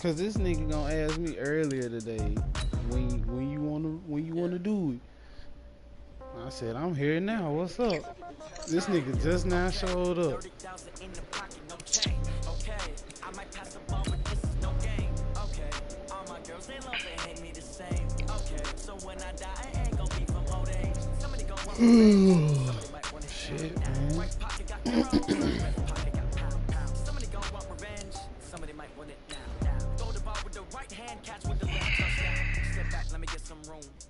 Cause this nigga gonna ask me earlier today when you wanna do it. I said, I'm here now. What's up? This nigga just now showed up. Shit, man.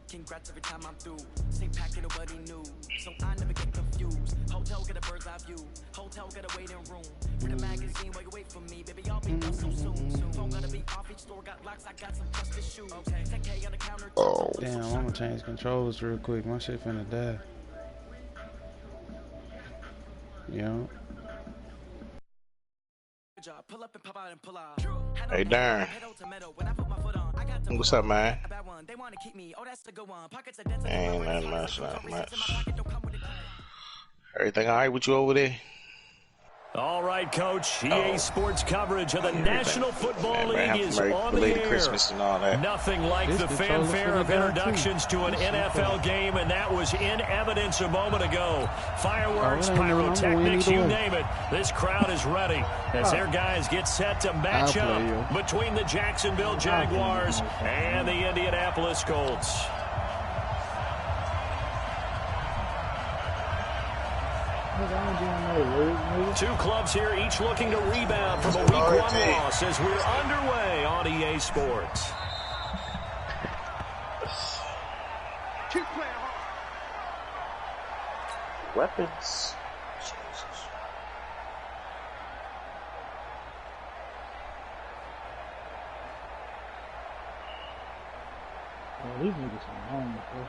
Congrats every time I'm through. Stay packed, nobody knew. So I never get confused. Hotel get a bird's eye view. Hotel get a waiting room. With a magazine while you wait for me. Baby, I'll be done so soon. Phone gotta be off, each store got locks. I got some trusted shoes. Okay, 10K on the counter. Oh. Damn, I'm gonna change controllers real quick. My shit finna die. Yo. Hey, darn. What's up, man? Ain't nothing much, not much. Everything all right with you over there? All right, Coach. EA Sports coverage of the National Football League is on the air. Christmas and all that. Nothing like the fanfare of introductions to an NFL game, and that was in evidence a moment ago. Fireworks, pyrotechnics, you name it. This crowd is ready as their guys get set to match up between the Jacksonville Jaguars and the Indianapolis Colts. Two clubs here, each looking to rebound from a Week 1 loss as we're underway on EA Sports. Weapons. These niggas are home, bro.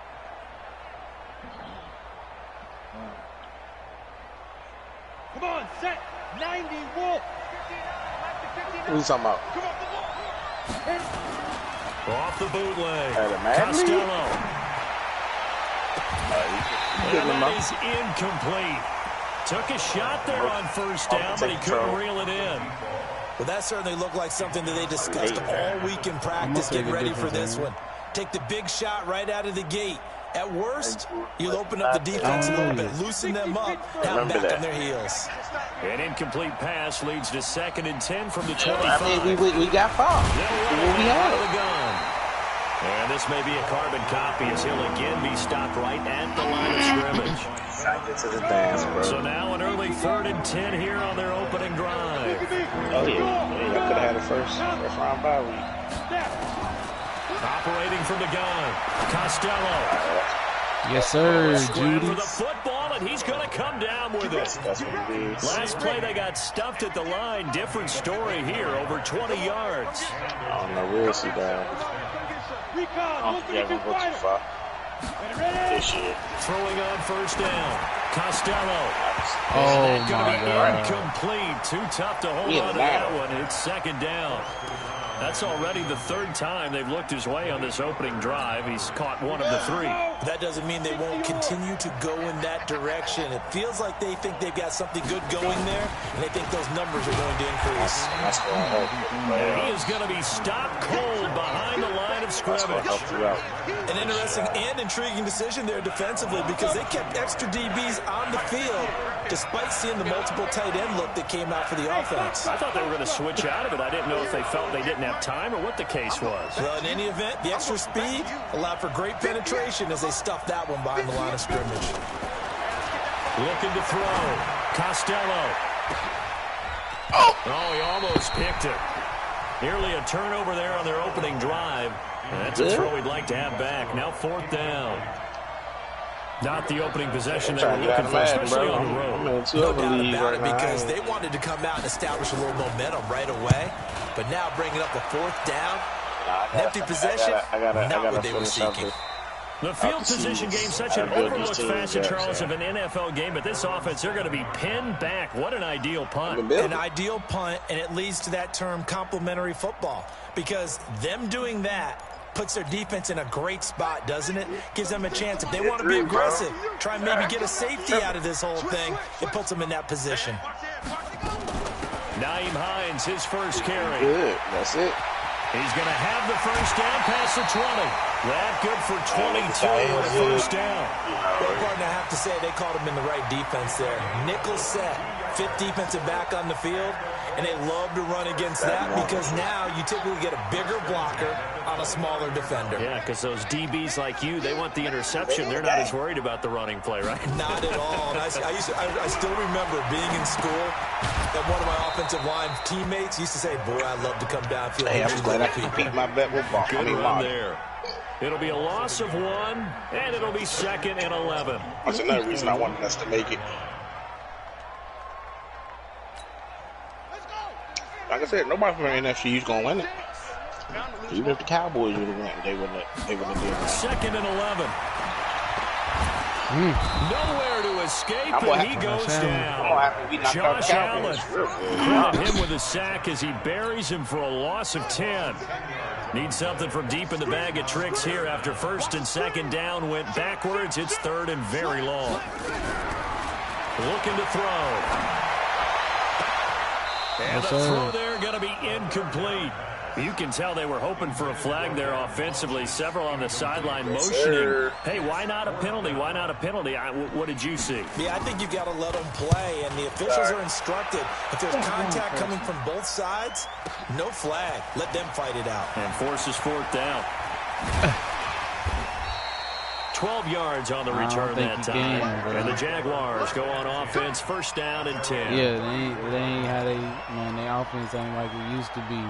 Come on, set, 90, Wolf. What are you talking about? Off the bootleg, Costello. And that is incomplete. Took a shot there on first down, but he couldn't reel it in. Well, that certainly looked like something that they discussed all week in practice. Get ready for this one. Take the big shot right out of the gate. At worst, you'll open up the defense a little bit, loosen them up, now back on their heels. An incomplete pass leads to 2nd and 10 from the 25. I mean, we got fouled. We have the gun. And this may be a carbon copy as he'll again be stopped right at the line of scrimmage. So now an early 3rd and 10 here on their opening drive. Oh, yeah. I could have had it first round bye week. Operating from the gun, Costello. Yes, sir, Judy. For the football, and he's going to come down with it. That's what it is. Last play, they got stuffed at the line. Different story here, over 20 yards. I don't know. We'll see that. I don't think we'll go too far this year. Throwing on first down, Costello. Oh, my God. Incomplete. Too tough to hold on to that one. It's 2nd down. That's already the 3rd time they've looked his way on this opening drive. He's caught one of the 3. That doesn't mean they won't continue to go in that direction. It feels like they think they've got something good going there, and they think those numbers are going to increase. That's what I hope. He is going to be stopped cold behind the line of scrimmage. An interesting and intriguing decision there defensively because they kept extra DBs on the field despite seeing the multiple tight end look that came out for the offense. I thought they were going to switch out of it. I didn't know if they felt they didn't have time or what the case was. Well, in any event, the extra speed allowed for great penetration as they stuffed that one behind the line of scrimmage. Looking to throw. Costello. Oh, he almost picked it. Nearly a turnover there on their opening drive. That's a throw we'd like to have back. Now 4th down. Not the opening possession they were looking for, especially on the road. No doubt about it, because they wanted to come out and establish a little momentum right away. But now bringing up the 4th down, empty possession, not what they were seeking. The field position game, such an overlooked facet, Charles, of an NFL game. But this offense, they're going to be pinned back. What an ideal punt. An ideal punt, and it leads to that term complementary football. Because them doing that puts their defense in a great spot, doesn't it? Gives them a chance. If they want to be aggressive, try and maybe get a safety out of this whole thing, it puts them in that position. Nyheim Hines, his first carry. Good. That's it. He's going to have the first down past the 20. That good for 22 and a first down. Well, partner, I have to say they called him in the right defense there. Nickel set, fifth defensive back on the field, and they love to run against that because now you typically get a bigger blocker on a smaller defender. Yeah, because those DBs like you, they want the interception. They're not as worried about the running play, right? Not at all. And I still remember being in school that one of my offensive line teammates used to say, boy, I'd love to come downfield. Hey, I'm just glad I can beat my bet with ball. Good run there. It'll be a loss of 1, and it'll be 2nd and 11. That's another reason I wanted us to make it. Like I said, nobody from the NFC is going to win it. Even if the Cowboys would have won, they wouldn't have did it. 2nd and 11. Nowhere to escape, and he goes down. Josh Allen credit him with a sack as he buries him for a loss of 10. Needs something from deep in the bag of tricks here after 1st and 2nd down went backwards. It's 3rd and very long. Looking to throw. And the throw there going to be incomplete. You can tell they were hoping for a flag there offensively. Several on the sideline motioning. Hey, why not a penalty? Why not a penalty? What did you see? Yeah, I think you've got to let them play, and the officials are instructed. If there's contact coming from both sides, no flag. Let them fight it out. And forces 4th down. 12 yards on the return that time. And the Jaguars go on offense, 1st down and 10. Yeah, they ain't how they, man, their offense ain't like it used to be.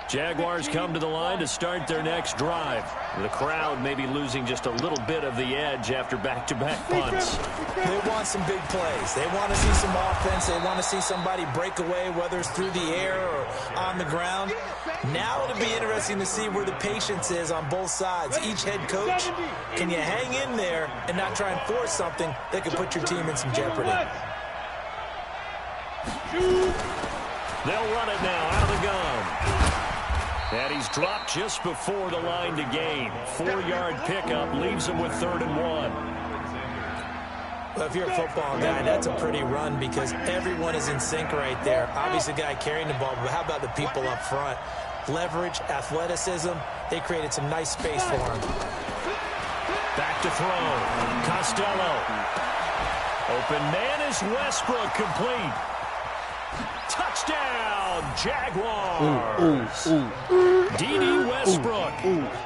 Jaguars come to the line to start their next drive. The crowd may be losing just a little bit of the edge after back-to-back punts. They want some big plays. They want to see some offense. They want to see somebody break away, whether it's through the air or on the ground. Now it'll be interesting to see where the patience is on both sides. Each head coach, can you hang in there and not try and force something that could put your team in some jeopardy? They'll run it now out of the gun. And he's dropped just before the line to gain. 4-yard pickup leaves him with 3rd and 1. Well, if you're a football guy, that's a pretty run because everyone is in sync right there. Obviously, the guy carrying the ball, but how about the people up front? Leverage, athleticism, they created some nice space for him. Back to throw. Costello. Open man is Westbrook, complete. Touchdown, Jaguars. D.D. Westbrook,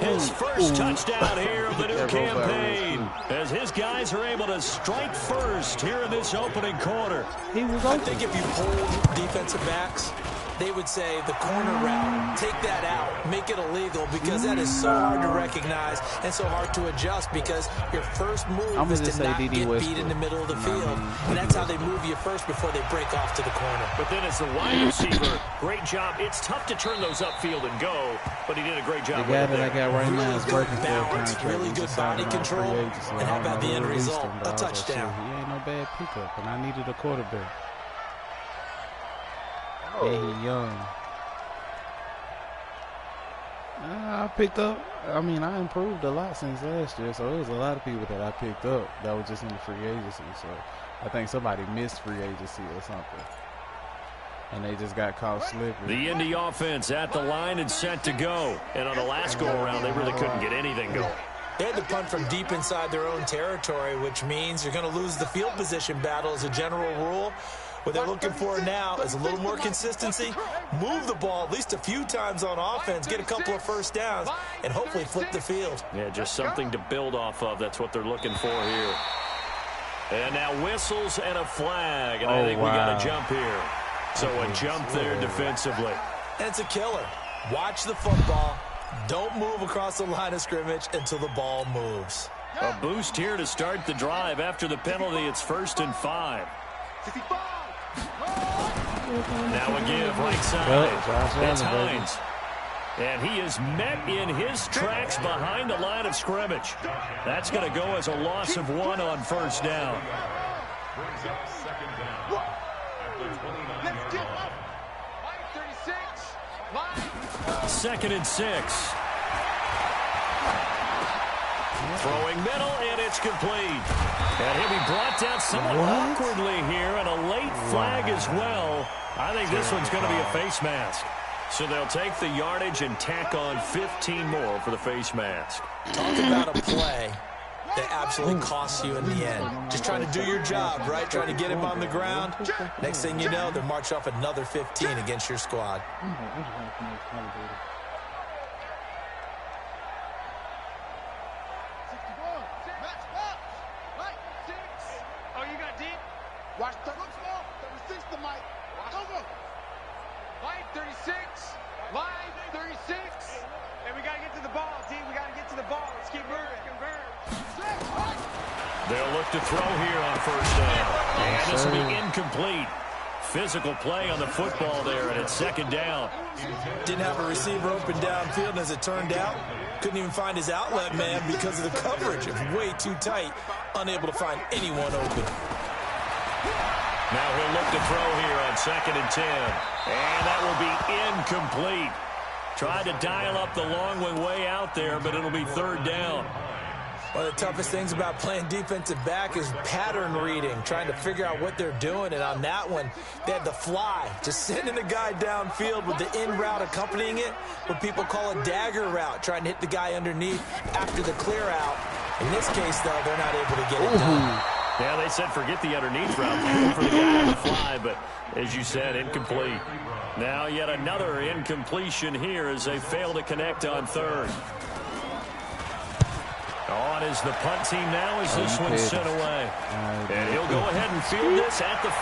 his first touchdown here of the new campaign, as his guys are able to strike first here in this opening quarter. I think if you pulled defensive backs, they would say the corner route, take that out, make it illegal, because that is so hard to recognize and so hard to adjust because your first move is to not get beat in the middle of the field. And that's how they move you first before they break off to the corner. But then as the wide receiver, great job. It's tough to turn those upfield and go, but he did a great job. The guy that I got right now is working for a balance, contract. really good body control. And how about the end result? A touchdown. He ain't no bad pickup, and I needed a quarterback. Yeah, he young. I picked up, I mean, I improved a lot since last year, so there was a lot of people that I picked up that were just in the free agency, so I think somebody missed free agency or something, and they just got caught slipping. The Indy offense at the line and set to go, and on the last go-around, they really couldn't get anything going. They had to punt from deep inside their own territory, which means you're going to lose the field position battle as a general rule. What they're looking for now is a little more consistency, move the ball at least a few times on offense, get a couple of first downs, and hopefully flip the field. Yeah, just something to build off of. That's what they're looking for here. And now whistles and a flag, and I think we got a jump here. So a jump there defensively. And it's a killer. Watch the football. Don't move across the line of scrimmage until the ball moves. A boost here to start the drive. After the penalty, it's 1st and 5. Now a give right side. It's Hines. And he is met in his tracks behind the line of scrimmage. That's going to go as a loss of 1 on 1st down. 2nd and 6. Throwing middle, and it's complete. And he'll be brought down somewhat awkwardly here, and a late flag as well. I think this one's going to be a face mask. So they'll take the yardage and tack on 15 more for the face mask. Talk about a play that absolutely costs you in the end. Just trying to do your job, right? Trying to get him on the ground. Next thing you know, they're marching off another 15 against your squad. Oh, you got deep? Watch the look small. 36 to Mike. Over. Line 36. Line 36. And we got to get to the ball, D. We got to get to the ball. Let's keep moving. They'll look to throw here on first down. And this will be incomplete. Physical play on the football there, and it's second down. Didn't have a receiver open downfield, and as it turned out, couldn't even find his outlet man because of the coverage. It was way too tight, unable to find anyone open. Now he'll look to throw here on 2nd and 10. And that will be incomplete. Tried to dial up the long way out there, but it'll be 3rd down. One of the toughest things about playing defensive back is pattern reading, trying to figure out what they're doing. And on that one, they had the fly, just sending the guy downfield with the in route accompanying it, what people call a dagger route, trying to hit the guy underneath after the clear out. In this case, though, they're not able to get it done. Yeah, they said forget the underneath route for the guy on the fly, but as you said, incomplete. Now yet another incompletion here as they fail to connect on 3rd. On is the punt team now as this one's sent away. And he'll go ahead and field this at the 5.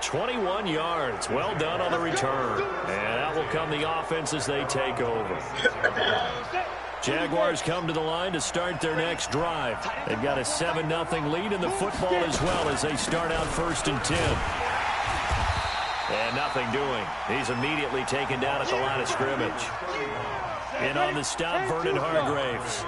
21 yards. Well done on the return. And out will come the offense as they take over. Jaguars come to the line to start their next drive. They've got a 7-0 lead in the football as well as they start out 1st and 10. And nothing doing. He's immediately taken down at the line of scrimmage. And on the stop, Vernon Hargraves.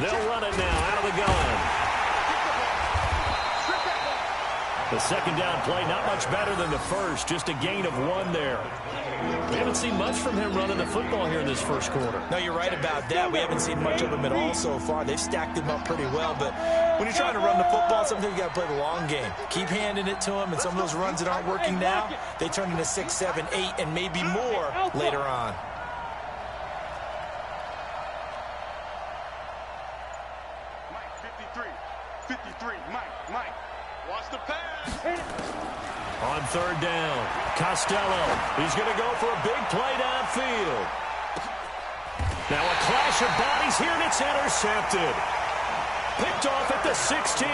They'll run it now out of the gun. The 2nd down play, not much better than the first. Just a gain of 1 there. We haven't seen much from him running the football here in this first quarter. No, you're right about that. We haven't seen much of him at all so far. They've stacked him up pretty well. But when you're trying to run the football, sometimes you got to play the long game. Keep handing it to him, and some of those runs that aren't working now, they turn into 6, 7, 8, and maybe more later on. Mike, 53. 53. Mike. Watch the pass. On 3rd down, Costello. He's going to go for a big play downfield. Now a clash of bodies here, and it's intercepted. Picked off at the 16.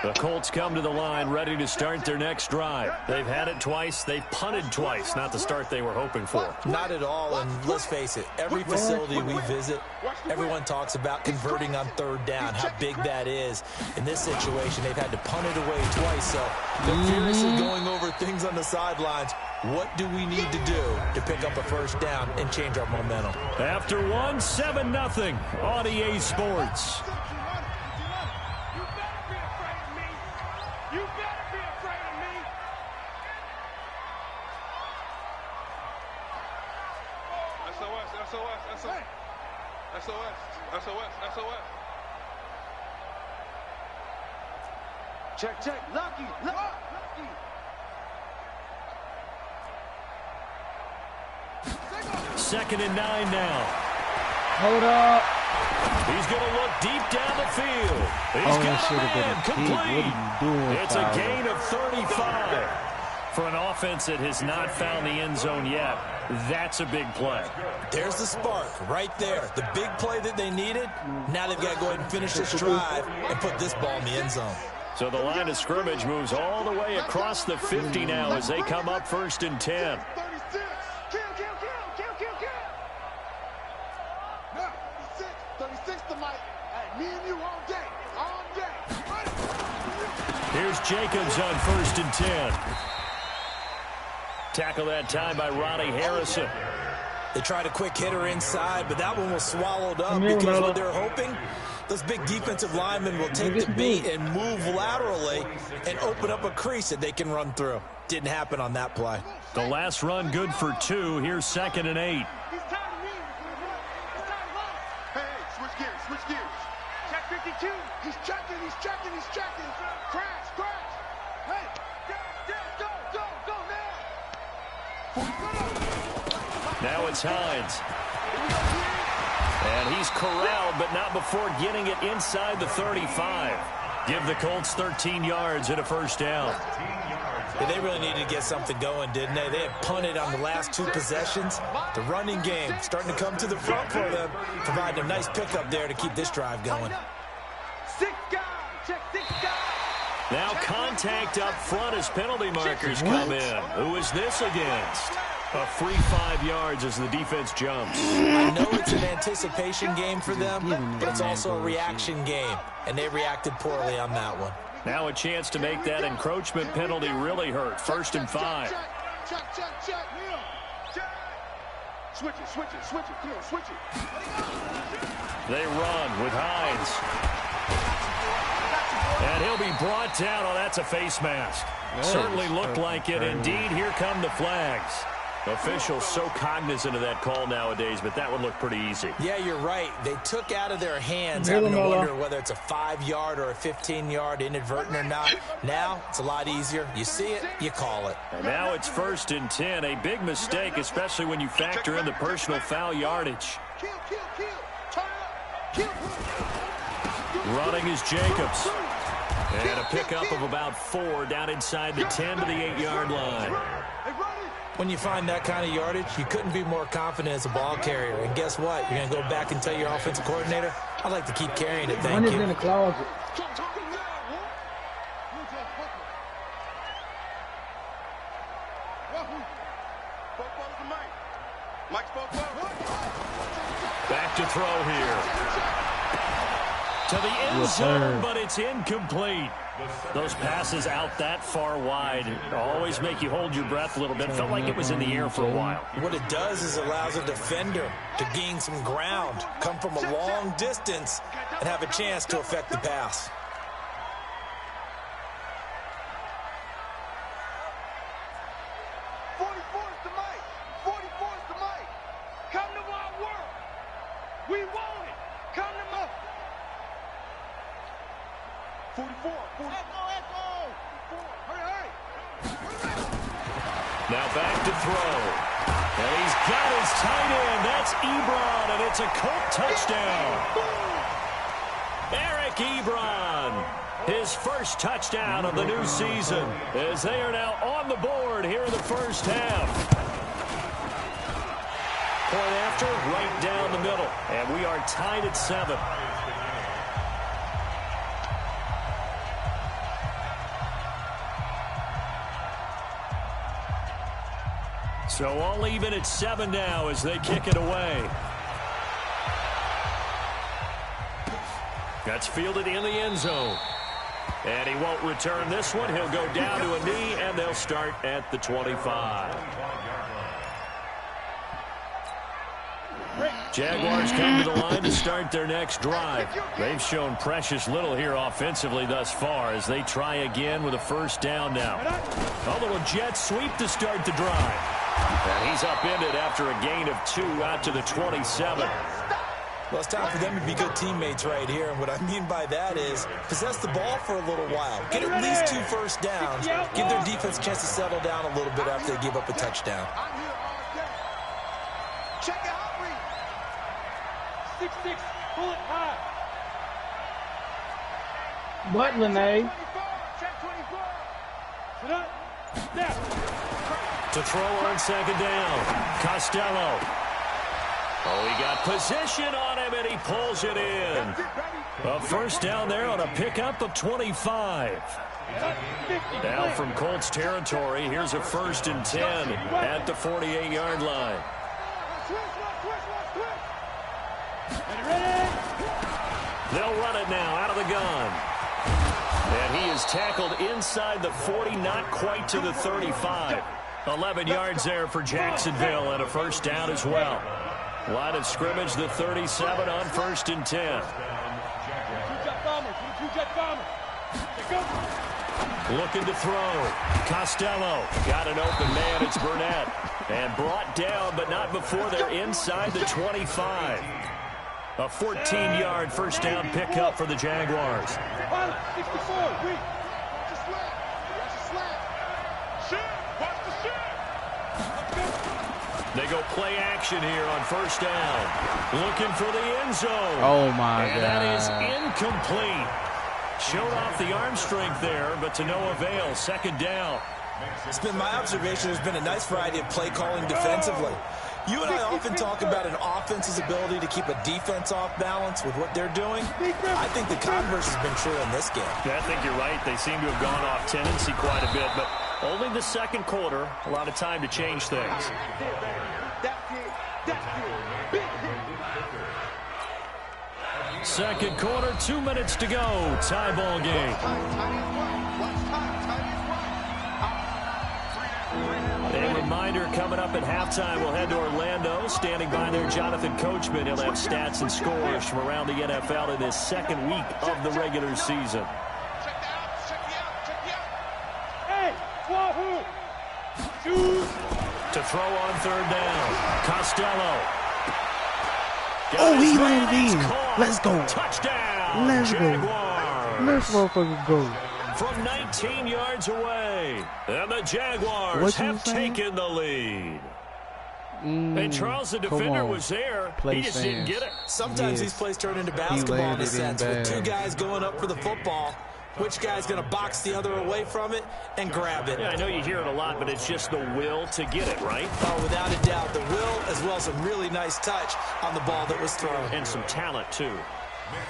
The Colts come to the line ready to start their next drive. They've had it twice. They've punted twice. Not the start they were hoping for. Not at all, and let's face it, every facility we visit, everyone talks about converting on 3rd down, how big that is. In this situation, they've had to punt it away twice, so they're furiously going over things on the sidelines. What do we need to do to pick up a 1st down and change our momentum? After 1, 7-0 on EA Sports. SOS. Check. Lucky. 2nd and 9 now. Hold up. He's going to look deep down the field. He's got a man complete. It's a gain of 35. For an offense that has not found the end zone yet, that's a big play. There's the spark right there. The big play that they needed. Now they've got to go ahead and finish this drive and put this ball in the end zone. So the line of scrimmage moves all the way across the 50 now as they come up 1st and 10. Kill. Now, 36 to Mike. Hey, me and you all day. Here's Jacobs on 1st and 10. Tackle that time by Ronnie Harrison. They tried a quick hitter inside, but that one was swallowed up because what they're hoping, those big defensive linemen will take the bait and move laterally and open up a crease that they can run through. Didn't happen on that play. The last run good for 2. Here's 2nd and 8. Hey, switch gears. Check 52. He's checking. Crash. Hey, go now. Now it's Hines. And he's corralled, but not before getting it inside the 35. Give the Colts 13 yards and a first down. Yeah, they really needed to get something going, didn't they? They had punted on the last 2 possessions. The running game starting to come to the front for them, providing a nice pickup there to keep this drive going. 6 guys. Check 6 guys. Now contact up front as penalty markers come in. Who is this against? A free 5 yards as the defense jumps. I know it's an anticipation game for them, but it's also a reaction game, and they reacted poorly on that one. Now a chance to make that encroachment penalty really hurt. 1st and 5. Check. Switch it. Come on, switch it. They run with Hines. And he'll be brought down. Oh, that's a face mask. Certainly looked like it. Indeed, here come the flags. Officials so cognizant of that call nowadays, but that one looked pretty easy. Yeah, you're right. They took out of their hands having to wonder whether it's a 5-yard or a 15-yard, inadvertent or not. Now, it's a lot easier. You see it, you call it. And now it's 1st and 10. A big mistake, especially when you factor in the personal foul yardage. Running is Jacobs. And a pickup of about 4 down inside the 10 to the 8-yard line. When you find that kind of yardage, you couldn't be more confident as a ball carrier. And guess what? You're going to go back and tell your offensive coordinator, I'd like to keep carrying it, thank you. in the closet. Back to throw here. To the end zone, but it's incomplete. Those passes out that far wide always make you hold your breath a little bit. Felt like it was in the air for a while. What it does is it allows a defender to gain some ground, come from a long distance, and have a chance to affect the pass. Come to my world. We want it. Come to my 44. Echo. Hurry. Now back to throw. And he's got his tight end. That's Ebron, and it's a Colt touchdown. Eric Ebron, his first touchdown of the new season, as they are now on the board here in the first half. Point after, right down the middle, and we are tied at 7. So all even at 7 now as they kick it away. That's fielded in the end zone. And he won't return this one. He'll go down to a knee, and they'll start at the 25. Jaguars come to the line to start their next drive. They've shown precious little here offensively thus far as they try again with a first down now. A little jet sweep to start the drive. And he's upended after a gain of 2 out to the 27. Well, it's time for them to be good teammates right here. And what I mean by that is possess the ball for a little while. Get at least 2 first downs. Give their defense a chance to settle down a little bit after they give up a touchdown. Check out. 6-6, pull it high. What, Lene? Check 24. Sit up. Step. To throw on second down. Costello. Oh, he got position on him, and he pulls it in. A first down there on a pickup of 25. Now from Colts territory, here's a 1st and 10 at the 48-yard line. They'll run it now out of the gun. And he is tackled inside the 40, not quite to the 35. 11 yards there for Jacksonville and a first down as well. Line of scrimmage, the 37 on 1st and 10. Looking to throw. Costello got an open man. It's Burnett. And brought down, but not before they're inside the 25. A 14-yard first down pickup for the Jaguars. 64. They go play action here on first down. Looking for the end zone. Oh, my God. That is incomplete. Showed off the arm strength there, but to no avail. Second down. It's been my observation there's been a nice variety of play calling defensively. You and I often talk about an offense's ability to keep a defense off balance with what they're doing. I think the converse has been true in this game. Yeah, I think you're right. They seem to have gone off tendency quite a bit, but only the second quarter. A lot of time to change things. Second quarter, 2 minutes to go. Tie ball game. A reminder coming up at halftime, we'll head to Orlando. Standing by there, Jonathan Coachman. He'll have stats and scores from around the NFL in this second week of the regular season. To throw on third down. Costello. Oh, he landed in. Let's go. Touchdown. Let's go. Jaguars. Let's motherfucker go. From 19 yards away. And the Jaguars have taken the lead. And Charles, the defender, was there. He just didn't get it. Sometimes these plays turn into basketball in a sense with two guys going up for the football. Which guy's going to box the other away from it and grab it? Yeah, I know you hear it a lot, but it's just the will to get it, right? Oh, without a doubt. The will as well as a really nice touch on the ball that was thrown. And some talent, too.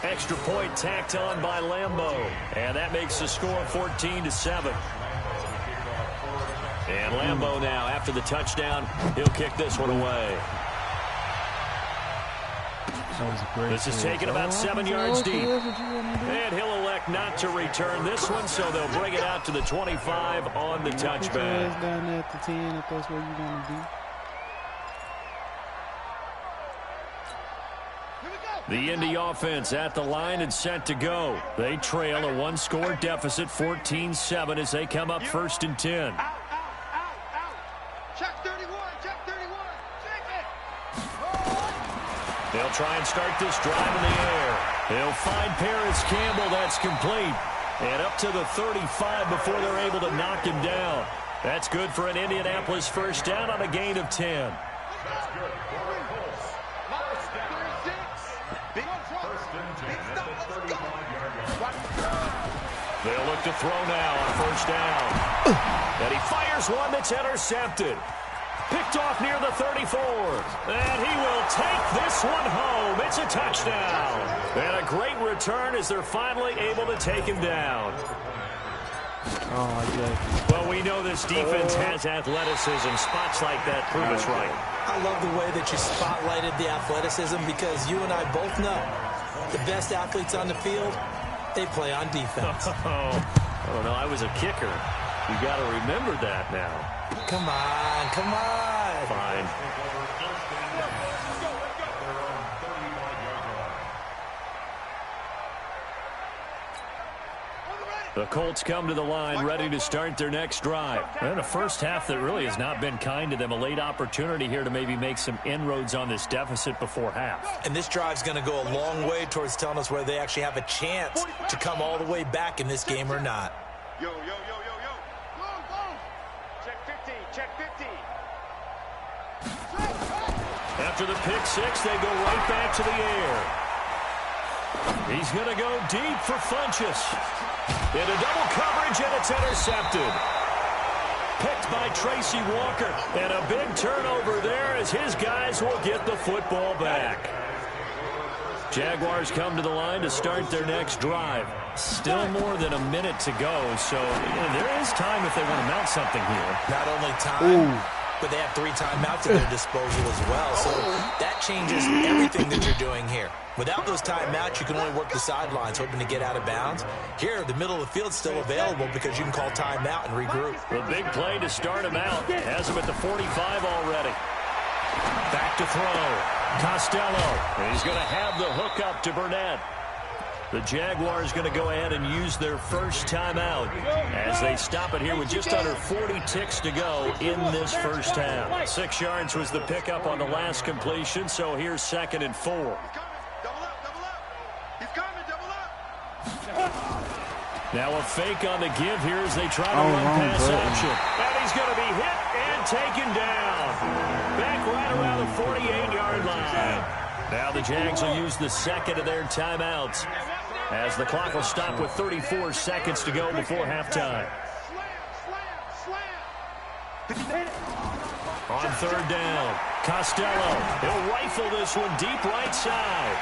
Extra point tacked on by Lambeau. And that makes the score 14-7. And Lambeau now, after the touchdown, he'll kick this one away. This is taken about 7 yards deep. And he'll elect not to return this one, so they'll bring it out to the 25 on the touchback. Down there at the 10 if that's where you're going to be. The Indy offense at the line and set to go. They trail a one-score deficit, 14-7, as they come up 1st and 10. Check 31. Check 31. Check it. They'll try and start this drive in the air. They'll find Paris Campbell. That's complete. And up to the 35 before they're able to knock him down. That's good for an Indianapolis first down on a gain of 10. They'll look to throw now on first down. And he fires one that's intercepted. Picked off near the 34. And he will take this one home. It's a touchdown. And a great return as they're finally able to take him down. Oh, yeah. Well, we know this defense has athleticism. Spots like that prove us right. I love the way that you spotlighted the athleticism because you and I both know the best athletes on the field, they play on defense. I don't know. I was a kicker. You got to remember that now. Come on, come on. Fine. The Colts come to the line ready to start their next drive. And a first half that really has not been kind to them. A late opportunity here to maybe make some inroads on this deficit before half. And this drive's going to go a long way towards telling us whether they actually have a chance to come all the way back in this game or not. Yo, yo, yo, yo, yo. Go. Check 50. Check 50. After the pick six, they go right back to the air. He's going to go deep for Funchess. Into double coverage, and it's intercepted. Picked by Tracy Walker. And a big turnover there as his guys will get the football back. Jaguars come to the line to start their next drive. Still more than a minute to go, so there is time if they want to mount something here. Not only time, but they have 3 timeouts at their disposal as well. So that changes everything that you're doing here. Without those timeouts, you can only work the sidelines, hoping to get out of bounds. Here, the middle of the field's still available because you can call timeout and regroup. The big play to start him out. Has him at the 45 already. Back to throw. Costello. And he's going to have the hook up to Burnett. The Jaguars going to go ahead and use their first timeout as they stop it here with just under 40 ticks to go in this first half. 6 yards was the pickup on the last completion, so here's 2nd and 4. Double up. He's coming, double up. Now a fake on the give here as they try to run pass option. And he's going to be hit and taken down. Back right around the 48-yard line. Now the Jags will use the second of their timeouts as the clock will stop with 34 seconds to go before halftime. On 3rd down, Costello. He'll rifle this one deep right side.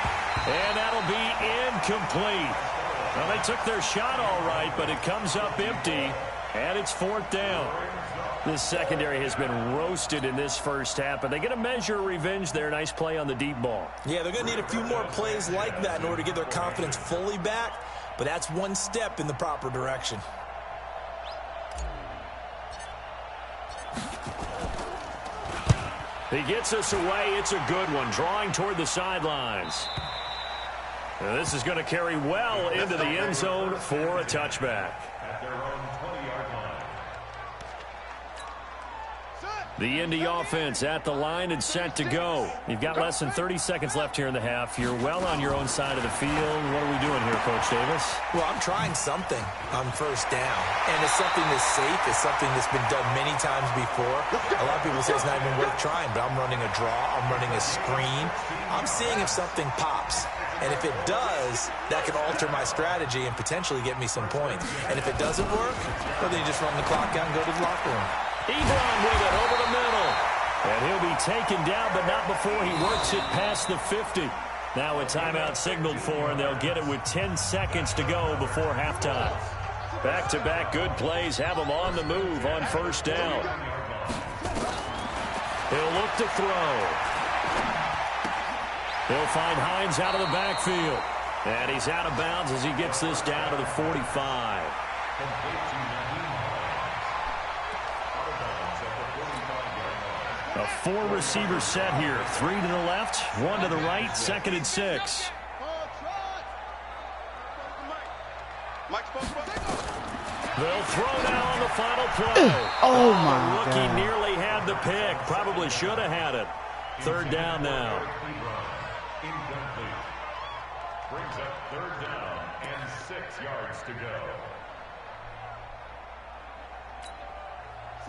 And that'll be incomplete. Well, they took their shot all right, but it comes up empty, and it's 4th down. This secondary has been roasted in this first half, but they get a measure of revenge there. Nice play on the deep ball. Yeah, they're going to need a few more plays like that in order to get their confidence fully back, but that's one step in the proper direction. He gets us away. It's a good one, drawing toward the sidelines. And this is going to carry well into the end zone for a touchback. The Indy offense at the line and set to go. You've got less than 30 seconds left here in the half. You're well on your own side of the field. What are we doing here, Coach Davis? Well, I'm trying something on 1st down, and it's something that's safe. It's something that's been done many times before. A lot of people say it's not even worth trying, but I'm running a draw. I'm running a screen. I'm seeing if something pops. And if it does, that can alter my strategy and potentially get me some points. And if it doesn't work, well, then you just run the clock out and go to the locker room. Ebron with it over the middle. And he'll be taken down, but not before he works it past the 50. Now a timeout signaled for, and they'll get it with 10 seconds to go before halftime. Back-to-back good plays have them on the move on 1st down. He'll look to throw. He'll find Hines out of the backfield. And he's out of bounds as he gets this down to the 45. A 4-receiver set here. 3 to the left, 1 to the right, 2nd and 6. They'll throw now on the final play. Oh, my rookie God. nearly had the pick. Probably should have had it. 3rd down now. Incomplete. Brings up 3rd down and 6 yards to go.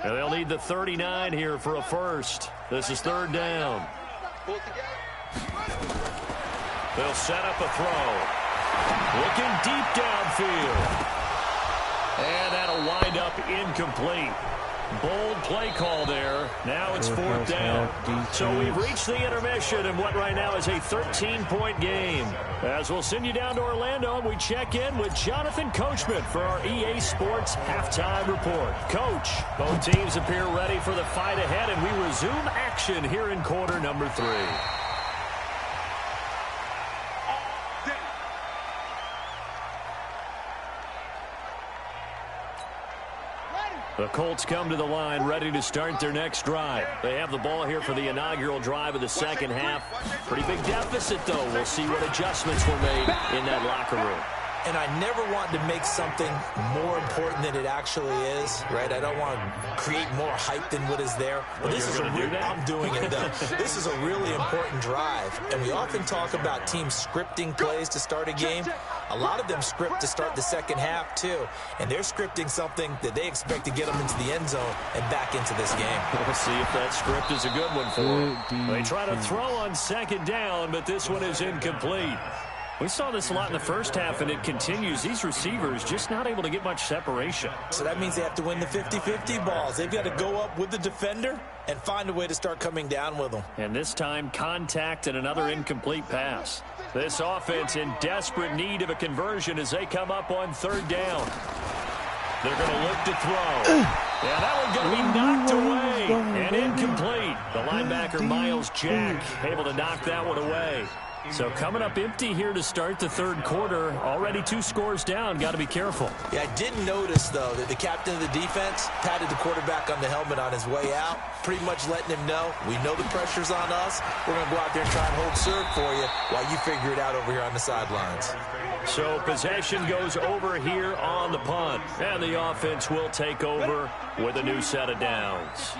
And they'll need the 39 here for a first. This is 3rd down. They'll set up a throw. Looking deep downfield. And that'll wind up incomplete. Bold play call there. Now it's 4th down. So we've reached the intermission in what right now is a 13-point game. As we'll send you down to Orlando, we check in with Jonathan Coachman for our EA Sports Halftime Report. Coach, both teams appear ready for the fight ahead, and we resume action here in quarter number 3. The Colts come to the line ready to start their next drive. They have the ball here for the inaugural drive of the second half. Pretty big deficit, though. We'll see what adjustments were made in that locker room. And I never want to make something more important than it actually is, right? I don't want to create more hype than what is there. But this is I'm doing it, though. This is a really important drive. And we often talk about teams scripting plays to start a game. A lot of them script to start the second half, too. And they're scripting something that they expect to get them into the end zone and back into this game. We'll see if that script is a good one for them. They try to throw on 2nd down, but this one is incomplete. We saw this a lot in the first half, and it continues. These receivers just not able to get much separation. So that means they have to win the 50-50 balls. They've got to go up with the defender and find a way to start coming down with them. And this time, contact and another incomplete pass. This offense in desperate need of a conversion as they come up on 3rd down. They're going to look to throw. Yeah, that one going to be knocked away and incomplete. The linebacker, Miles Jack, able to knock that one away. So coming up empty here to start the third quarter. Already 2 scores down. Got to be careful. Yeah, I did notice, though, that the captain of the defense patted the quarterback on the helmet on his way out, pretty much letting him know, we know the pressure's on us. We're going to go out there and try and hold serve for you while you figure it out over here on the sidelines. So possession goes over here on the punt. And the offense will take over with a new set of downs.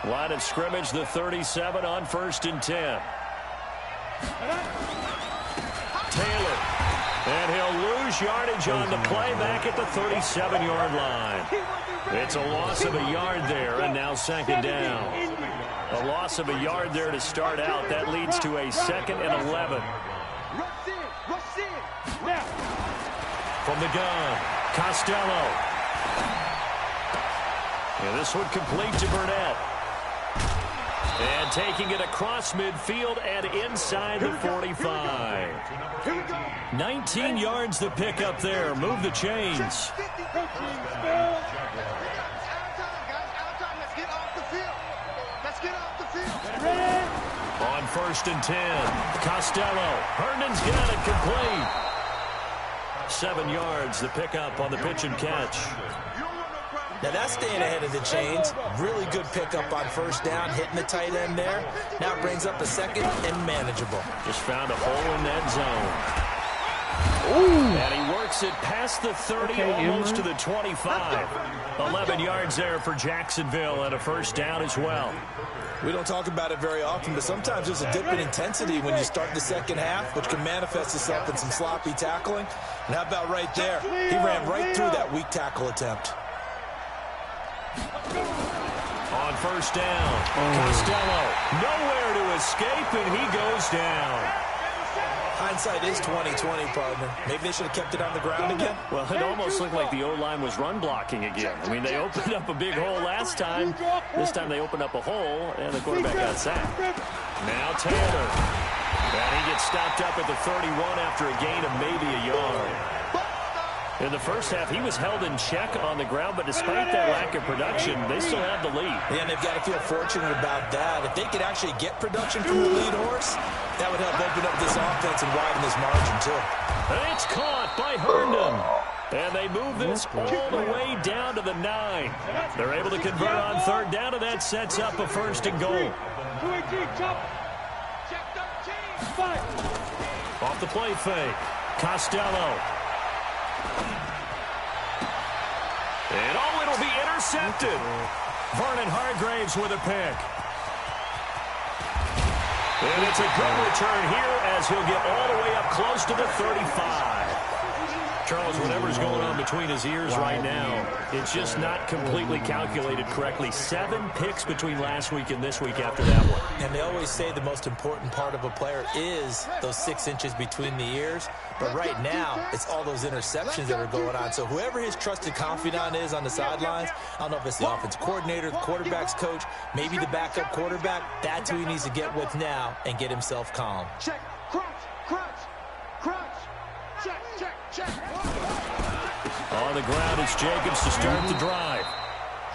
Line of scrimmage, the 37 on 1st and 10. Taylor, and he'll lose yardage on the play back at the 37-yard line. It's a loss of a yard there, and now 2nd down. A loss of a yard there to start out. That leads to a 2nd and 11. From the gun, Costello. And this one complete to Burnett. And taking it across midfield and inside the 45. 19 yards the pick up there. Move the chains. On 1st and 10. Costello. Herndon's got it complete. 7 yards the pickup on the pitch and catch. Now that's staying ahead of the chains. Really good pickup on 1st down, hitting the tight end there. Now it brings up a 2nd and manageable. Just found a hole in that zone. Ooh. And he works it past the 30, almost to the 25. 11 yards there for Jacksonville and a 1st down as well. We don't talk about it very often, but sometimes there's a dip in intensity when you start the 2nd half, which can manifest itself in some sloppy tackling. And how about right there? He ran right through that weak tackle attempt. On 1st down, Costello nowhere to escape, and he goes down. Hindsight is 20/20, partner. Maybe they should have kept it on the ground again. Well, it almost looked like the O-line was run blocking again. I mean, they opened up a big hole last time. This time they opened up a hole, and the quarterback got sacked. Now Taylor. And he gets stopped up at the 31 after a gain of maybe a yard. In the 1st half, he was held in check on the ground, but despite that lack of production, they still have the lead. Yeah, and they've got to feel fortunate about that. If they could actually get production from the lead horse, that would help open up this offense and widen this margin, too. And it's caught by Herndon. And they move this all the way down to the 9. They're able to convert on 3rd down, and that sets up a 1st and goal. Off the play fake, Costello. And it'll be intercepted. Vernon Hargraves with a pick. And it's a good return here as he'll get all the way up close to the 35. Charles, whatever's going on between his ears right now, it's just not completely calculated correctly. 7 picks between last week and this week after that one. And they always say the most important part of a player is those 6 inches between the ears. But right now, it's all those interceptions that are going on. So whoever his trusted confidant is on the sidelines, I don't know if it's the offensive coordinator, the quarterback's coach, maybe the backup quarterback, that's who he needs to get with now and get himself calm. Check, crunch, crunch, crunch. Check, check, check. On the ground, it's Jacobs to start the drive.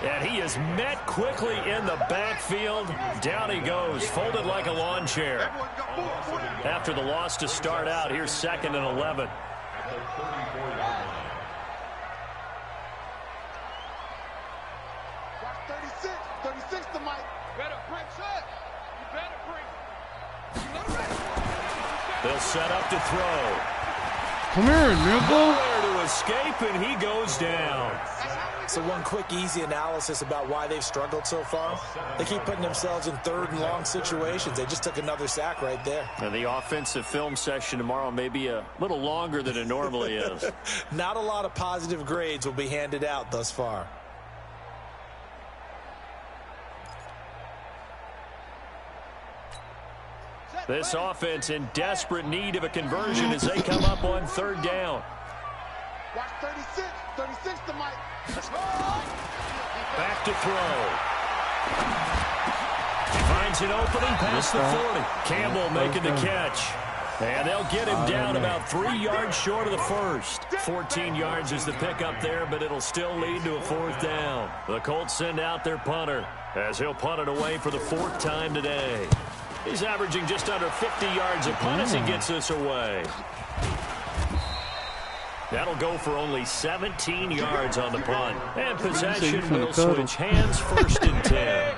And he is met quickly in the backfield. Down he goes, folded like a lawn chair. After the loss to start out, here's 2nd and 11. Watch 36, 36 to Mike. Better bring shot. You better bring. They'll set up to throw. Come here, nigga. Nowhere to escape, and he goes down. So one quick, easy analysis about why they've struggled so far. They keep putting themselves in 3rd and long situations. They just took another sack right there. And the offensive film session tomorrow may be a little longer than it normally is. Not a lot of positive grades will be handed out thus far. This offense in desperate need of a conversion as they come up on 3rd down. Watch 36, 36 to Mike. Back to throw. He finds an opening past the 40. Campbell making the catch. And they'll get him down about 3 yards short of the 1st. 14 yards is the pickup there, but it'll still lead to a 4th down. The Colts send out their punter as he'll punt it away for the 4th time today. He's averaging just under 50 yards a punt as he gets this away. That'll go for only 17 yards on the punt. And possession will switch hands, 1st and 10.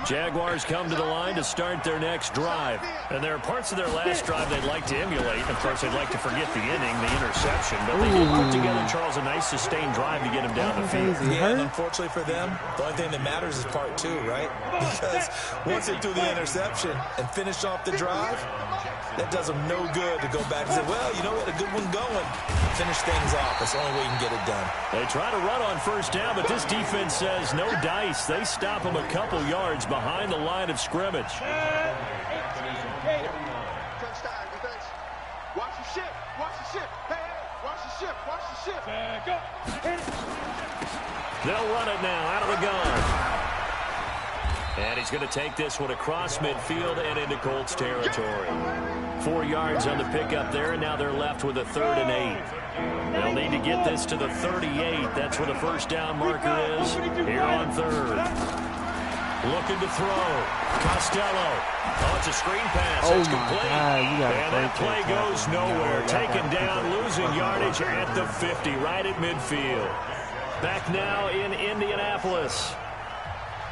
Jaguars come to the line to start their next drive. And there are parts of their last drive they'd like to emulate. Of course, they'd like to forget the inning, the interception. But they did put together, Charles, a nice sustained drive to get him down the field. Yeah, and unfortunately for them, the only thing that matters is part 2, right? Because once they do the interception and finish off the drive, that does them no good to go back and say, well, you know, we had a good one going. Finish things off. That's the only way you can get it done. They try to run on 1st down, but this defense says no dice. They stop them a couple yards behind the line of scrimmage. Watch your ship. Watch your ship. Hey, watch your ship. Watch your ship. They'll run it now out of the gun. And he's going to take this one across midfield and into Colts territory. 4 yards on the pickup there, and now they're left with a 3rd and 8. They'll need to get this to the 38. That's where the 1st down marker is here on 3rd. Looking to throw. Costello. Oh, it's a screen pass. It's complete. And that play goes nowhere. Taken down, losing yardage at the 50, right at midfield. Back now in Indianapolis,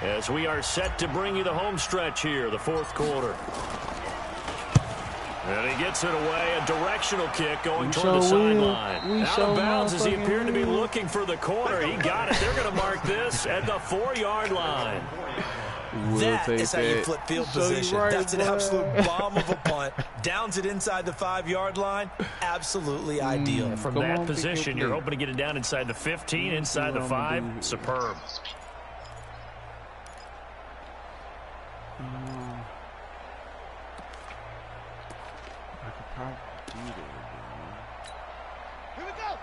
as we are set to bring you the home stretch here, the 4th quarter. And he gets it away, a directional kick going toward the sideline. Out of bounds as he appeared to be looking for the corner. He got it. They're going to mark this at the 4-yard line. That is how you flip field position. That's an absolute bomb of a punt. Downs it inside the 5-yard line. Absolutely ideal. From that position, you're hoping to get it down inside the 15, inside the 5. Superb.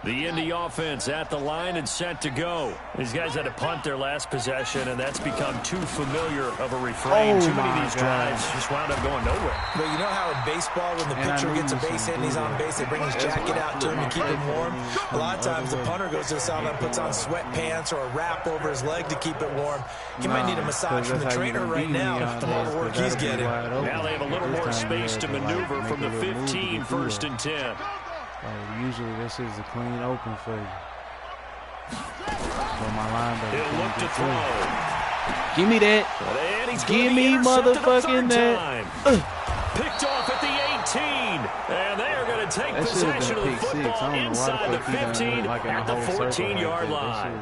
The Indy offense at the line and set to go. These guys had to punt their last possession, and that's become too familiar of a refrain. Too many of these drives just wound up going nowhere. But you know how in baseball, when the pitcher gets a base hit and he's on base, they bring his jacket out to him to keep him warm? A lot of times the punter goes to the sideline and puts on sweatpants or a wrap over his leg to keep it warm. He might need a massage from the trainer right now with all the work he's getting. Now they have a little more space to maneuver from the 15, 1st and 10. Usually this is a clean open for you. So my linebacker. He'll look to throw. Give me that. Give me motherfucking that. Picked off at the 18. And they are going to take possession of the football inside the 15 at the 14-yard line.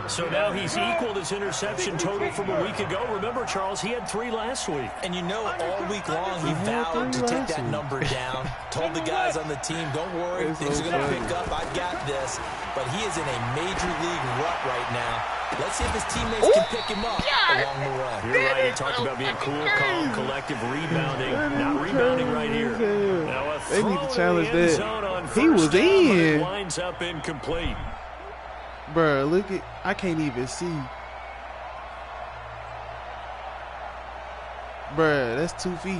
So now he's equaled his interception total from a week ago. Remember, Charles, he had 3 last week. And you know, all week long he vowed to take that number down. Told the guys on the team, don't worry, things are going to pick up. I've got this. But he is in a major league rut right now. Let's see if his teammates can pick him up along the way. You're right. You talked about being cool, calm, collective, rebounding. Not rebounding right here. Now they need to challenge that. He was in. Winds up incomplete. Bruh, look at, I can't even see. Bruh, that's 2 feet.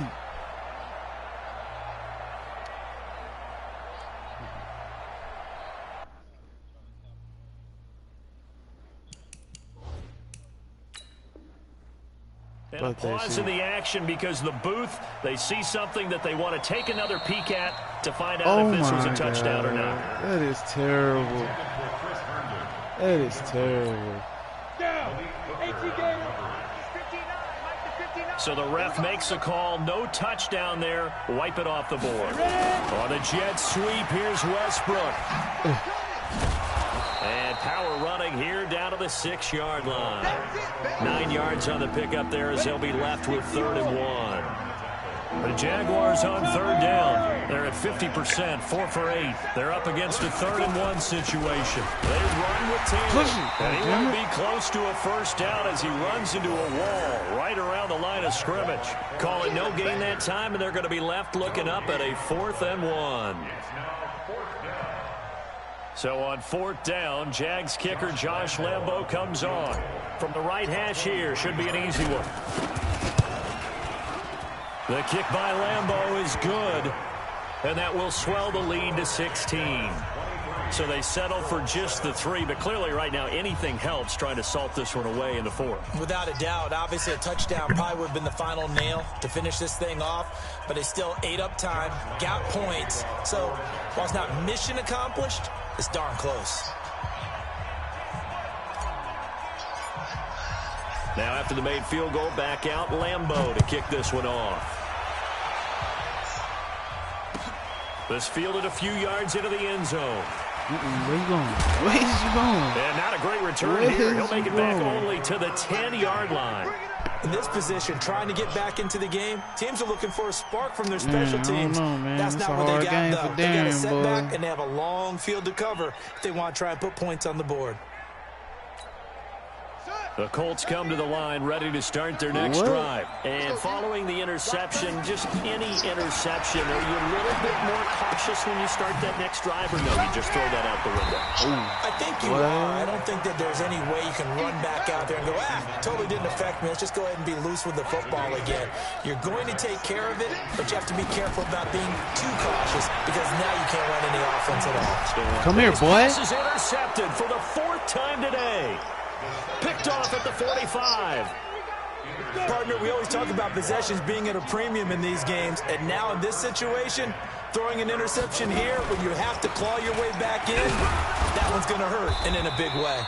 And a pause in the action because the booth, they see something that they want to take another peek at to find out if this was a touchdown or not. That is terrible. That is terrible. So the ref makes a call. No touchdown there. Wipe it off the board. On a jet sweep, here's Westbrook. And power running here down to the 6-yard line. 9 yards on the pickup there as they'll be left with 3rd and 1. The Jaguars on 3rd down. They're at 50%, 4 for 8. They're up against a 3rd and 1 situation. They run with Taylor. And he won't be close to a 1st down as he runs into a wall right around the line of scrimmage. Call it no gain that time, and they're going to be left looking up at a 4th and 1. So on 4th down, Jags kicker Josh Lambo comes on. From the right hash here, should be an easy one. The kick by Lambo is good. And that will swell the lead to 16. So they settle for just the 3, but clearly right now anything helps trying to salt this one away in the 4th. Without a doubt, obviously a touchdown probably would have been the final nail to finish this thing off, but they still ate up time, got points. So while it's not mission accomplished, it's darn close. Now after the made field goal, back out Lambeau to kick this one off. This fielded a few yards into the end zone. Where you going? Where is you going? And not a great return here. He'll make it back only to the 10-yard line. In this position, trying to get back into the game, teams are looking for a spark from their special teams. That's not what they got, though. They got a setback, and they have a long field to cover if they want to try and put points on the board. The Colts come to the line ready to start their next drive. And following the interception, just any interception, are you a little bit more cautious when you start that next drive, or no, you just throw that out the window? I think you are. I don't think that there's any way you can run back out there and go, totally didn't affect me. Let's just go ahead and be loose with the football again. You're going to take care of it, but you have to be careful about being too cautious because now you can't run any offense at all. Come here, boy. This is intercepted for the 4th time today. Picked off at the 45. Partner, we always talk about possessions being at a premium in these games, and now in this situation, throwing an interception here when you have to claw your way back in, that one's going to hurt, and in a big way.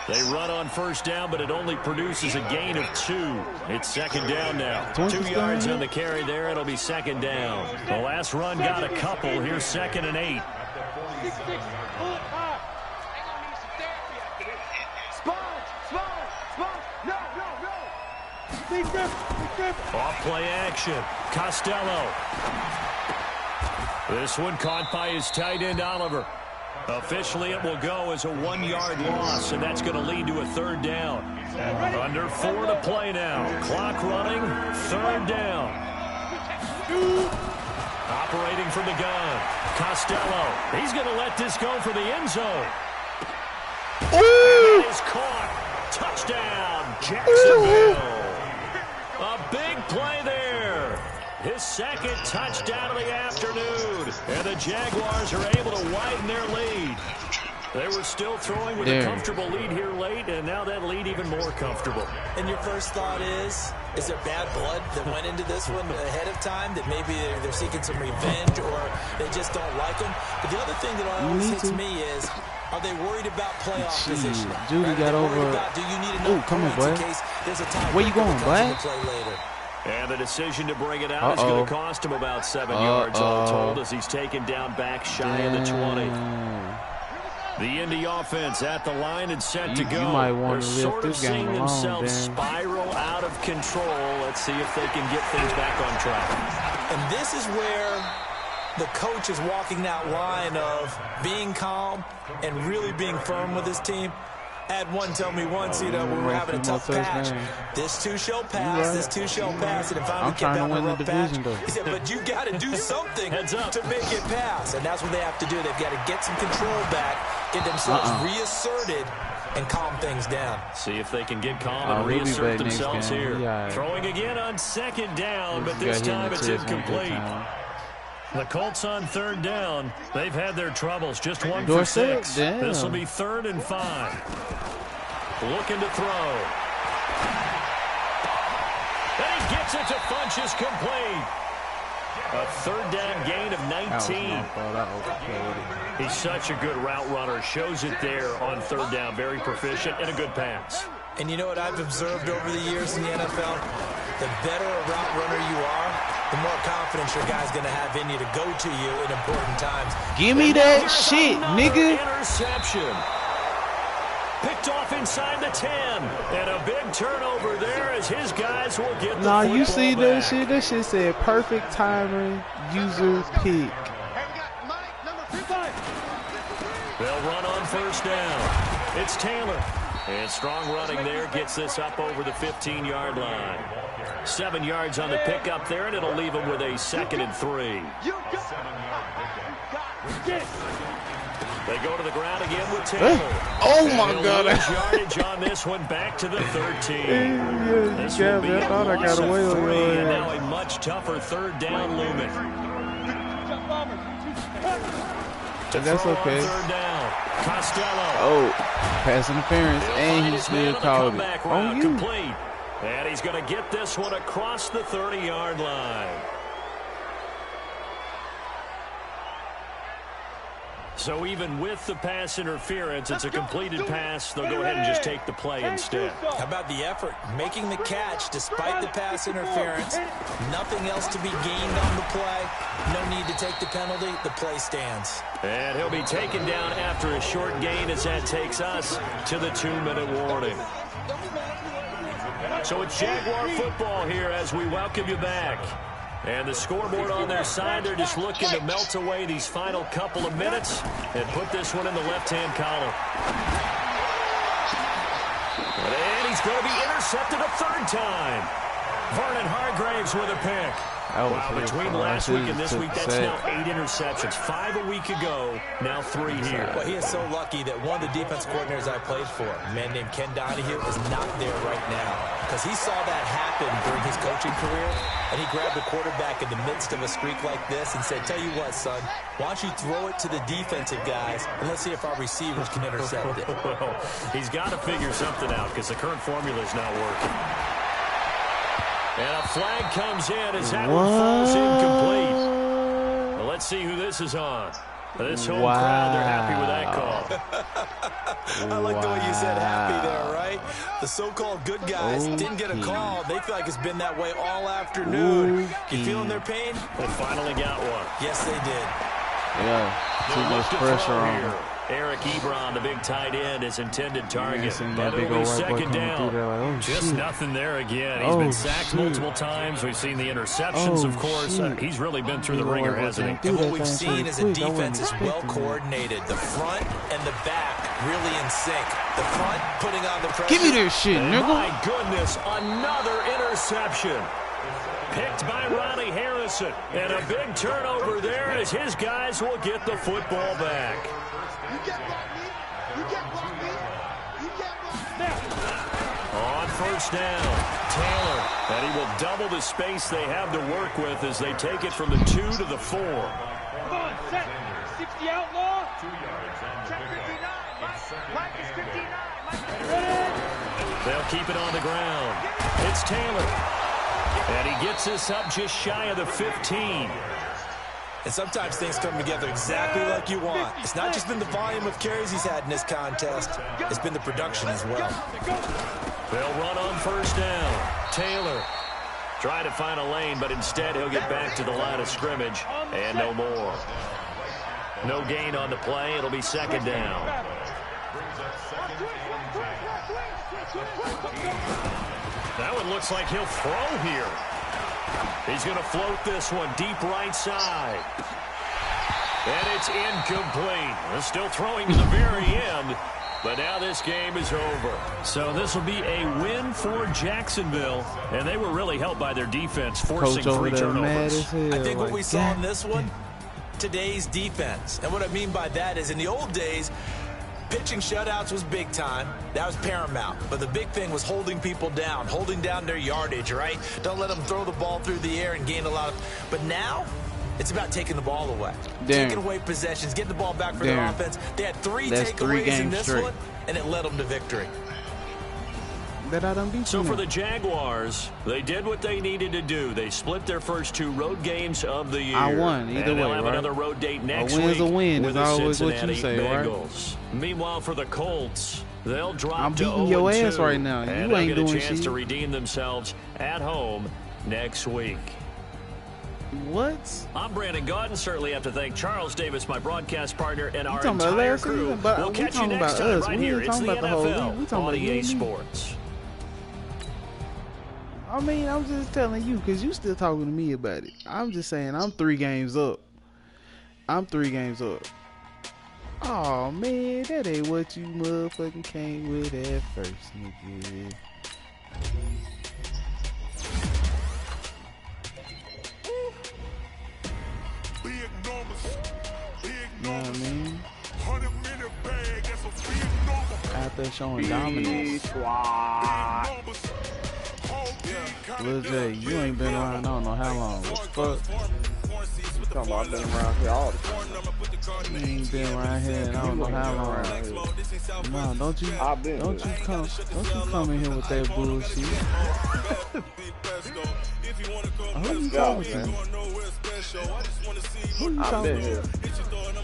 They run on first down, but it only produces a gain of 2. It's second down now. 2 yards on the carry there. It'll be second down. The last run got a couple. Here's 2nd and 8. Off play action. Costello. This one caught by his tight end, Oliver. Officially, it will go as a 1-yard loss, and that's going to lead to a 3rd down. Under 4 to play now. Clock running. 3rd down. Operating from the gun. Costello. He's going to let this go for the end zone. Ooh! That is caught. Touchdown, Jacksonville. A big play there. His 2nd touchdown of the afternoon. And the Jaguars are able to widen their lead. They were still throwing with a comfortable lead here late, and now that lead even more comfortable. And your first thought is there bad blood that went into this one ahead of time, that maybe they're seeking some revenge or they just don't like them? But the other thing that always hits me is, are they worried about playoff position? Judy got over. Do you need enough points in case there's a tie? Where you going, boy? And the decision to bring it out is going to cost him about 7 yards all told as he's taken down back shy of the 20. The Indy offense at the line and set to go. You might want They're to sort of seeing themselves Dan. spiral out of control. Let's see if they can get things back on track. And this is where the coach is walking that line of being calm and really being firm with his team. I had one tell me once, when we were having a tough patch, this too shall pass, this too shall pass, and if I get down a rough patch, he said, but you got to do something to make it pass, and that's what they have to do. They've got to get some control back, get themselves reasserted, and calm things down. See if they can get calm and reassert themselves here. Throwing again on 2nd down, but this time it's incomplete. The Colts on 3rd down. They've had their troubles. Just 1 for 6. This will be 3rd and 5. Looking to throw. And he gets it to Funchess complete. A 3rd down gain of 19. He's such a good route runner. Shows it there on 3rd down. Very proficient and a good pass. And you know what I've observed over the years in the NFL? The better a route runner you are, the more confidence your guy's going to have in you to go to you in important times. Give me that shit, nigga. Interception. Picked off inside the 10. And a big turnover there as his guys will get the football you see back. that shit? That shit said perfect timing, user pick. They'll run on 1st down. It's Taylor. And strong running there gets this up over the 15-yard line. 7 yards on the pickup there, and it'll leave him with a 2nd and 3. They go to the ground again with Taylor. Oh, my God. Yardage on this one back to the 13. This will be I thought I got away with it. And now a much tougher 3rd down looming. To That's throw okay. on third down. Costello. Oh, pass interference, He'll and find he his man still on the called comeback it. route, On you. complete. And he's going to get this one across the 30-yard line. So even with the pass interference, it's a completed pass. They'll go ahead and just take the play instead. How about the effort? Making the catch despite the pass interference. Nothing else to be gained on the play. No need to take the penalty. The play stands. And he'll be taken down after a short gain as that takes us to the 2-minute warning. So it's Jaguar football here as we welcome you back. And the scoreboard on their side, they're just looking to melt away these final couple of minutes and put this one in the left-hand column. And he's going to be intercepted a third time. Vernon Hargraves with a pick. Wow, between last week and this week, that's now 8 interceptions. 5 a week ago, now 3 here. Well, he is so lucky that one of the defense coordinators I played for, a man named Ken Donahue, is not there right now. Because he saw that happen during his coaching career, and he grabbed the quarterback in the midst of a streak like this and said, tell you what, son, why don't you throw it to the defensive guys, and let's see if our receivers can intercept it. Well, he's got to figure something out because the current formula is not working. And a flag comes in as that one falls incomplete. Well, let's see who this is on. This home crowd, they're happy with that call. I like the way you said happy there, right? The so-called good guys didn't get a call. They feel like it's been that way all afternoon. You feeling their pain? They finally got one. Yes, they did. Yeah, too much pressure on him. Eric Ebron, the big tight end, his intended target. But it'll be second down. Just nothing there again. He's been sacked multiple times. We've seen the interceptions, of course. He's really been through the ringer, hasn't he? And what we've seen is a defense is well coordinated. The front and the back really in sync. The front putting on the pressure. Give me this shit, nigga. My goodness, another interception. Picked by Ronnie Harrison. And a big turnover there as his guys will get the football back. On first down, Taylor, and he will double the space they have to work with as they take it from the 2 to the 4. Come on, set. 60 outlaw. Check 59. Mike is 59. They'll keep it on the ground. It's Taylor. And he gets this up just shy of the 15. And sometimes things come together exactly like you want. It's not just been the volume of carries he's had in this contest. It's been the production as well. They'll run on first down. Taylor trying to find a lane, but instead he'll get back to the line of scrimmage and no more. No gain on the play. It'll be second down. That one looks like he'll throw here. He's going to float this one deep right side. And it's incomplete. They're still throwing to the very end. But now this game is over. So this will be a win for Jacksonville. And they were really helped by their defense, forcing 3 turnovers. I think what we saw in this one, today's defense. And what I mean by that is in the old days, pitching shutouts was big time. That was paramount. But the big thing was holding people down, holding down their yardage, right? Don't let them throw the ball through the air and gain a lot of... But now, it's about taking the ball away. Taking away possessions, getting the ball back for their offense. They had 3 takeaways in this one, and it led them to victory. So for the Jaguars, they did what they needed to do. They split their first 2 road games of the year. I won either way, they'll have right? another road date next week. A win with is always what you say, Bengals. Right? Meanwhile, for the Colts, they'll drop I'm to 0-2. beating your ass right now. You and ain't they'll get doing a chance shit. to redeem themselves at home next week. What? I'm Brandon Gaudin. Certainly have to thank Charles Davis, my broadcast partner, and our talking about entire last crew. season, but we'll we catch you talking next about time us. right We here. ain't It's talking the about the whole NFL league. We talking on about EA you. Sports. I mean, I'm just telling you because you still talking to me about it. I'm just saying I'm 3 games up. I'm 3 games up. Oh man, that ain't what you motherfucking came with at first, nigga. You know what I mean? Out there showing dominance. Lil J, you ain't been around I don't know how long. What the fuck? I've been around here all the time. You ain't been around here and I don't know how long. No, don't you come in here with that bullshit. Who you talking to? Who you talking to?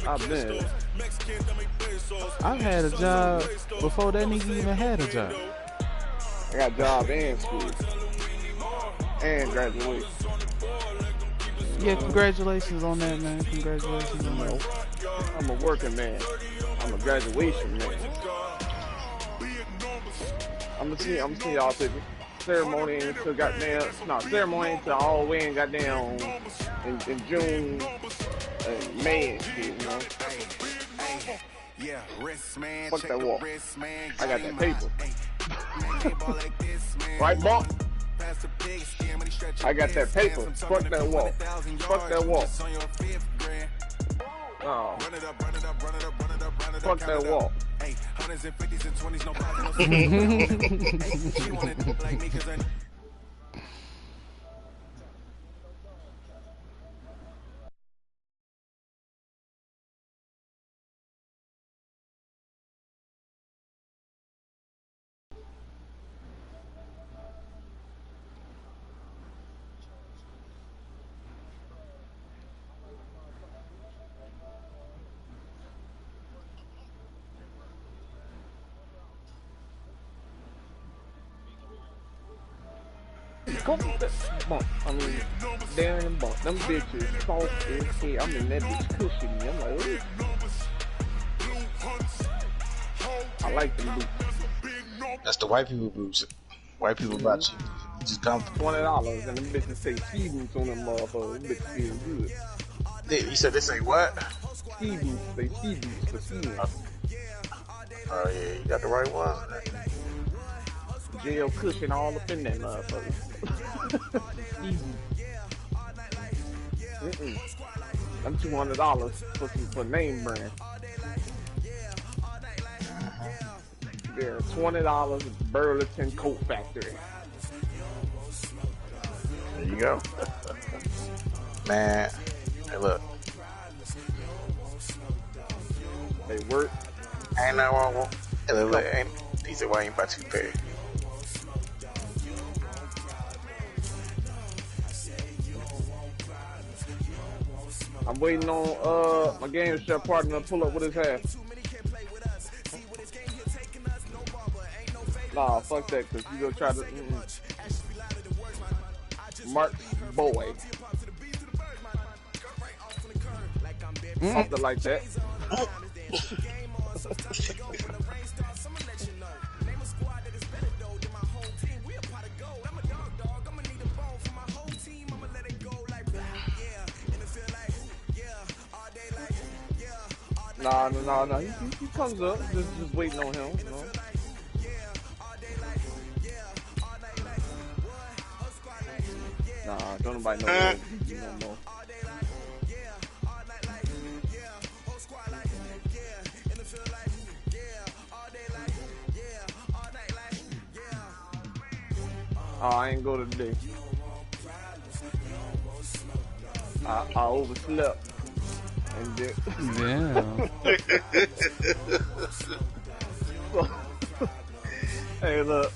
I've been here. I've had a job before that nigga even had a job. I got a job and school. And graduation. Yeah, congratulations on that, man. Congratulations on that. I'm a working man. I'm a graduation man. I'm gonna see y'all pictures. Ceremony until ceremony until all the way in goddamn in June and May and shit, you know. Fuck that wall. I got that paper. Right, boss? I got that paper. Fuck that wall. Fuck that wall. Oh. Fuck that wall. Darren and Bump. Them bitches soft as hell. I'm in that bitch cushiony. I'm like, ooh. I like them boots. That's the white people boots. White people about you. Just comfortable. $20 and them bitches say ski boots on them motherfuckers. Them bitches feel good. You said they say what? Ski boots. They ski boots for skiing. Oh yeah, you got the right one. Jail cushion all up in that motherfucker. Them $200 for name brand. Yeah, $20 Burlington Coat Factory. There you go. Man, hey look. They work. Ain't nothing wrong with them. Hey look, he said, why ain't buy 2 pair? I'm waiting on my game chef partner to pull up with his ass. Nah, fuck that, cause you gonna try to Mark Boy. Something like that. Nah. He comes up. Just waiting on him. You know? Nah, don't nobody know that no more. Oh, I ain't go today. I overslept. And damn. Hey, look.